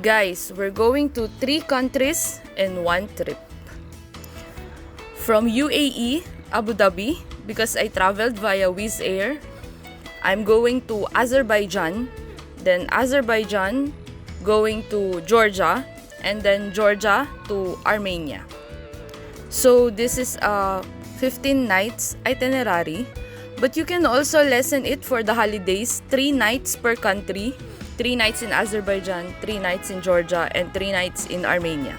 Guys, we're going to 3 countries in one trip. From UAE, Abu Dhabi, because I traveled via Wizz Air. I'm going to Azerbaijan, then Azerbaijan going to Georgia, and then Georgia to Armenia. So this is a 15 nights itinerary, but you can also lessen it for the holidays, 3 nights per country, 3 nights in Azerbaijan, 3 nights in Georgia, and 3 nights in Armenia.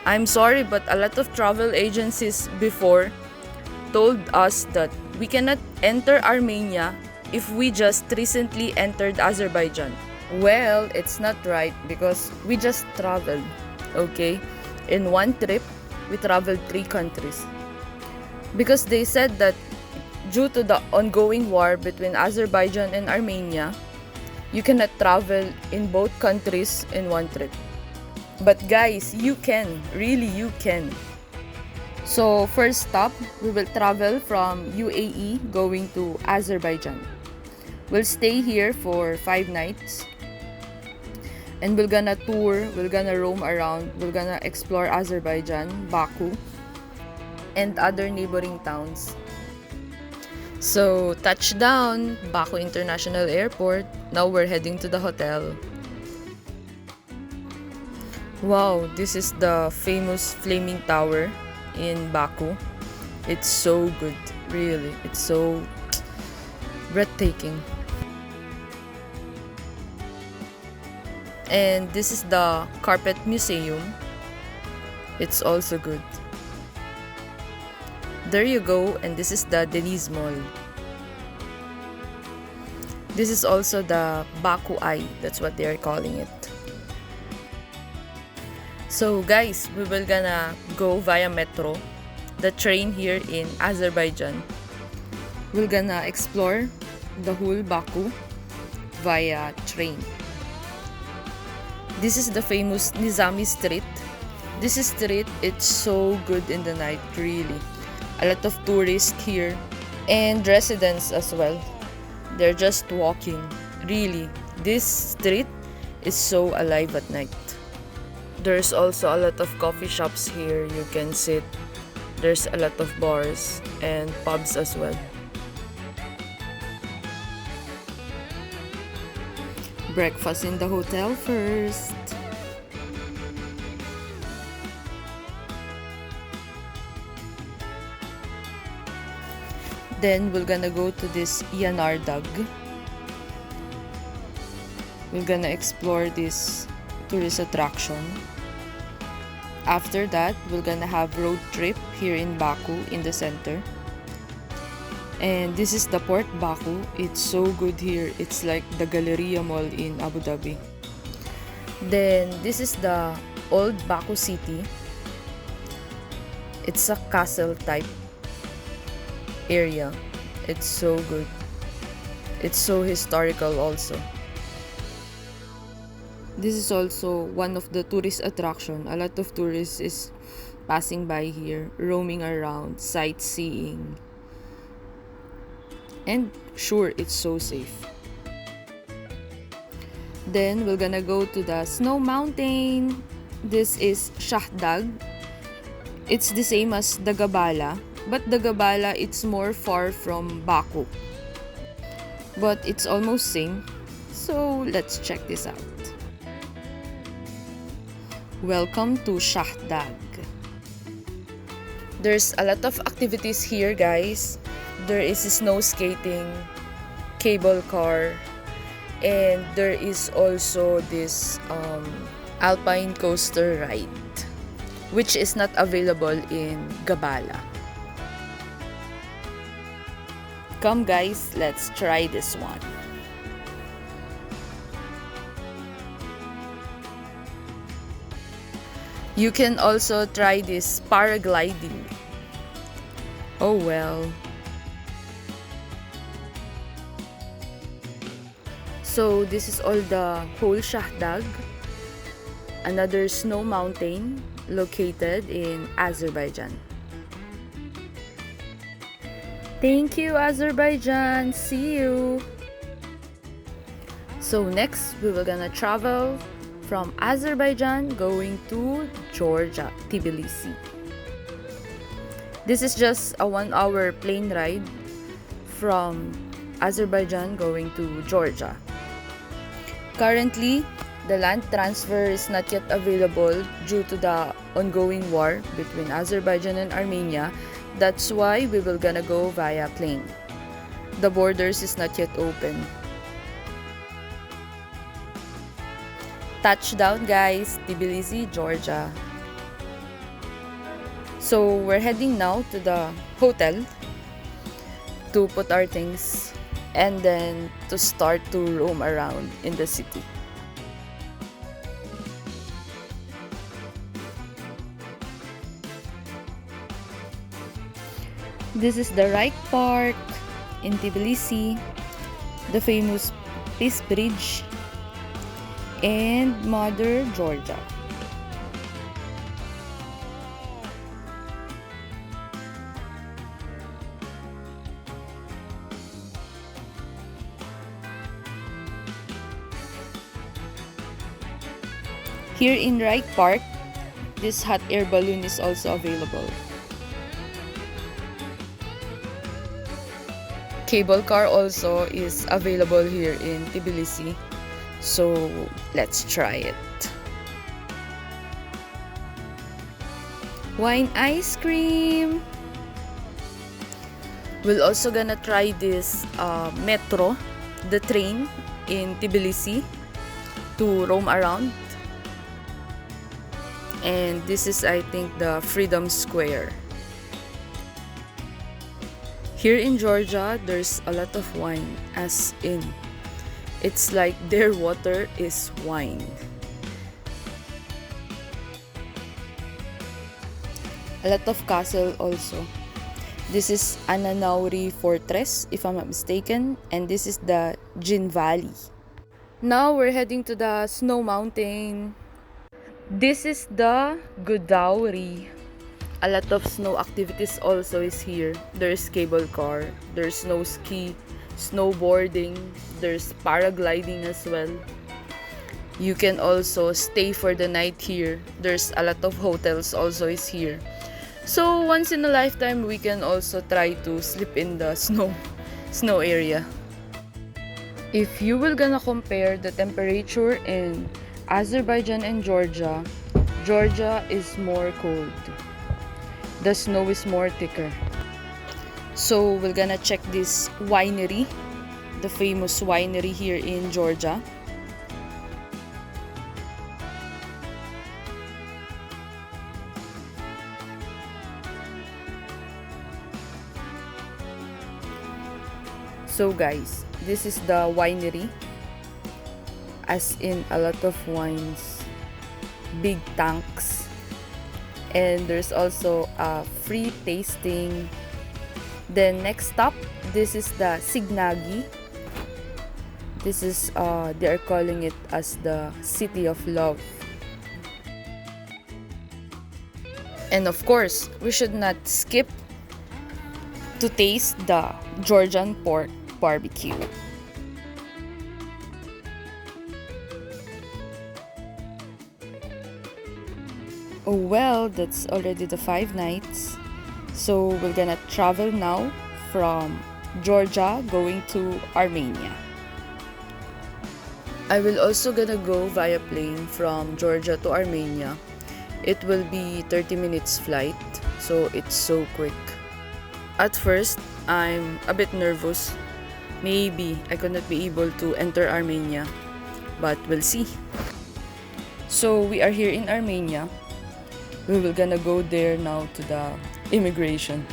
I'm sorry, but a lot of travel agencies before told us that we cannot enter Armenia if we just recently entered Azerbaijan. Well, it's not right because we just traveled, okay? In one trip, we traveled 3 countries. Because they said that due to the ongoing war between Azerbaijan and Armenia, you cannot travel in both countries in one trip. But guys, you can. Really, you can. So, first stop, we will travel from UAE going to Azerbaijan. We'll stay here for 5 nights. And we're gonna tour, we're gonna roam around, we're gonna explore Azerbaijan, Baku, and other neighboring towns. So, touchdown, Baku International Airport. Now we're heading to the hotel. Wow, this is the famous Flaming Tower in Baku. It's so good, really. It's so breathtaking. And this is the Carpet Museum. It's also good. There you go, and this is the Deniz Mall. This is also the Baku Eye, that's what they are calling it. So guys, we will gonna go via metro, the train here in Azerbaijan. We're gonna explore the whole Baku via train. This is the famous Nizami Street. This street, it's so good in the night, really. A lot of tourists here and residents as well. They're just walking. Really, this street is so alive at night. There's also a lot of coffee shops here. You can sit. There's a lot of bars and pubs as well. Breakfast in the hotel first. Then we're gonna go to this Yanardagh. We're gonna explore this tourist attraction. After that, we're gonna have road trip here in Baku in the center. And this is the Port Baku. It's so good here. It's like the Galleria Mall in Abu Dhabi. Then this is the old Baku city. It's a castle type area. It's so good. It's so historical also. This is also one of the tourist attraction. A lot of tourists is passing by here, roaming around, sightseeing. And sure, it's so safe. Then we're gonna go to the snow mountain. This is Shahdag. It's the same as the Gabala, but the Gabala it's more far from Baku. But it's almost same. So let's check this out. Welcome to Shahdag. There's a lot of activities here, guys. There is snow skating, cable car, and there is also this alpine coaster ride, which is not available in Gabala. Come guys, let's try this one. You can also try this paragliding. Oh well. So this is all the whole Shahdag, another snow mountain located in Azerbaijan. Thank you, Azerbaijan. See you. So next, we were gonna travel from Azerbaijan going to Georgia, Tbilisi. This is just a 1-hour plane ride from Azerbaijan going to Georgia. Currently, the land transfer is not yet available due to the ongoing war between Azerbaijan and Armenia. That's why we will gonna go via plane. The borders is not yet open. Touchdown guys, Tbilisi, Georgia. So we're heading now to the hotel to put our things and then to start to roam around in the city. This is the Reich Park in Tbilisi, the famous Peace Bridge, and Mother Georgia. Here in Reich Park, this hot air balloon is also available. Cable car also is available here in Tbilisi, so let's try it. Wine ice cream. We're also gonna try this metro, the train in Tbilisi, to roam around. And this is, I think, the Freedom Square. Here in Georgia, there's a lot of wine, as in, it's like their water is wine. A lot of castle also. This is Ananauri Fortress, if I'm not mistaken, and this is the Jin Valley. Now we're heading to the snow mountain. This is the Godauri. A lot of snow activities also is here. There's cable car, there's snow ski, snowboarding, there's paragliding as well. You can also stay for the night here. There's a lot of hotels also is here. So once in a lifetime, we can also try to sleep in the snow area. If you will gonna compare the temperature in Azerbaijan and Georgia, Georgia is more cold. The snow is more thicker. So we're gonna check this winery, the famous winery here in Georgia. So guys, this is the winery, as in a lot of wines, big tanks, and there's also a free tasting. Then next stop, this is the Signagi. This is they are calling it as the City of Love. And of course, we should not skip to taste the Georgian pork barbecue. Oh well, that's already the 5 nights. So we're gonna travel now from Georgia going to Armenia. I will also gonna go via plane from Georgia to Armenia. It will be 30 minutes flight, so it's so quick. At first, I'm a bit nervous. Maybe I could not be able to enter Armenia, but we'll see. So we are here in Armenia. We will gonna go there now to the immigration.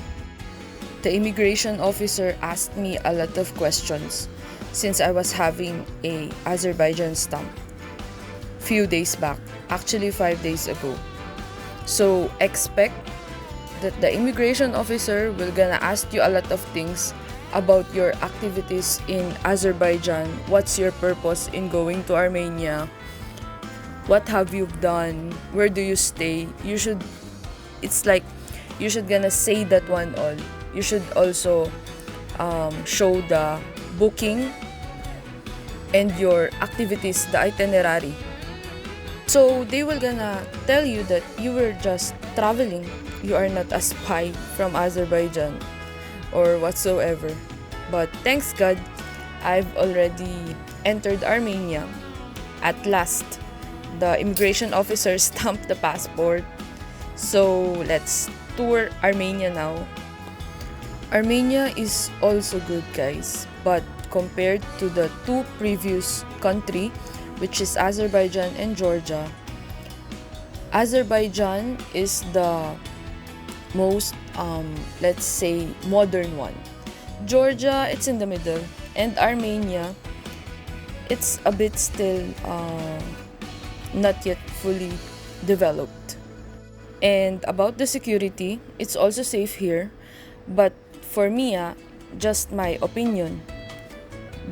The immigration officer asked me a lot of questions since I was having a Azerbaijan stamp few days back, actually 5 days ago. So expect that the immigration officer will gonna ask you a lot of things about your activities in Azerbaijan. What's your purpose in going to Armenia? What have you done? Where do you stay? It's like you should gonna say that one all. You should also show the booking and your activities, the itinerary. So they will gonna tell you that you were just traveling. You are not a spy from Azerbaijan or whatsoever. But thanks God, I've already entered Armenia. At last, the immigration officer stamped the passport. So let's tour Armenia now. Armenia is also good, guys, but compared to the two previous country, which is Azerbaijan and Georgia, Azerbaijan is the most let's say modern one. Georgia, it's in the middle, and Armenia, it's a bit still not yet fully developed. And about the security, it's also safe here, but for me, just my opinion,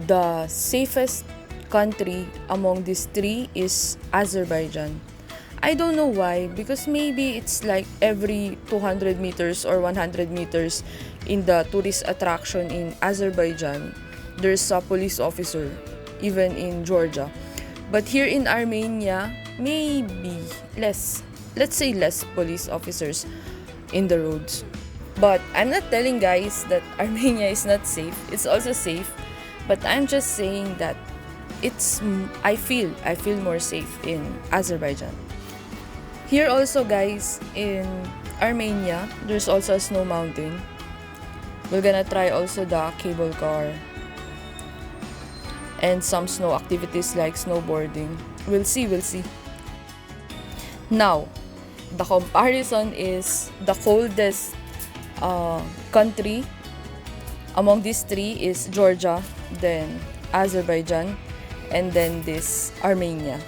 the safest country among these three is Azerbaijan. I don't know why, because maybe it's like every 200 meters or 100 meters in the tourist attraction in Azerbaijan, there's a police officer, even in Georgia. But here in Armenia, maybe less, let's say less police officers in the roads. But I'm not telling guys that Armenia is not safe. It's also safe. But I'm just saying that I feel more safe in Azerbaijan. Here also, guys, in Armenia, there's also a snow mountain. We're gonna try also the cable car and some snow activities like snowboarding. We'll see. Now, the comparison is the coldest country among these three is Georgia, then Azerbaijan, and then this Armenia.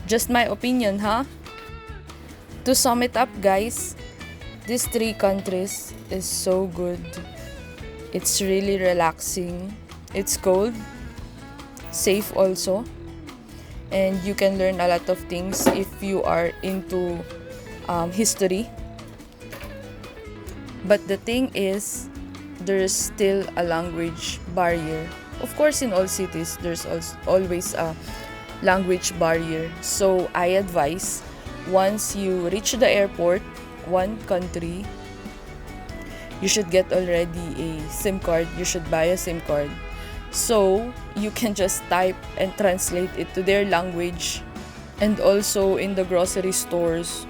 Just my opinion, huh? To sum it up, guys, these three countries is so good. It's really relaxing. It's cold, safe also, and you can learn a lot of things if you are into history. But the thing is, there's still a language barrier. Of course, in all cities, there's always a language barrier. So I advise, once you reach the airport, one country, you should get already a SIM card. You should buy a SIM card. So you can just type and translate it to their language. And also in the grocery stores,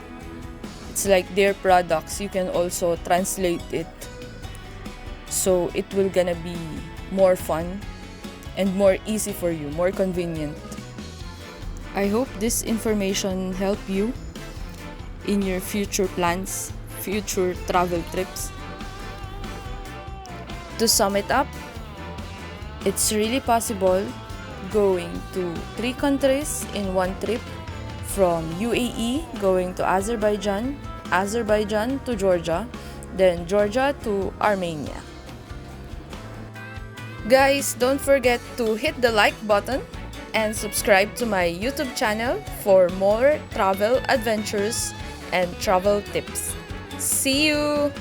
it's like their products, you can also translate it. So it will gonna be more fun and more easy for you, more convenient. I hope this information help you in your future plans, future travel trips. To sum it up, it's really possible going to 3 countries in one trip, from UAE going to Azerbaijan, Azerbaijan to Georgia, then Georgia to Armenia. Guys, don't forget to hit the like button and subscribe to my YouTube channel for more travel adventures and travel tips. See you!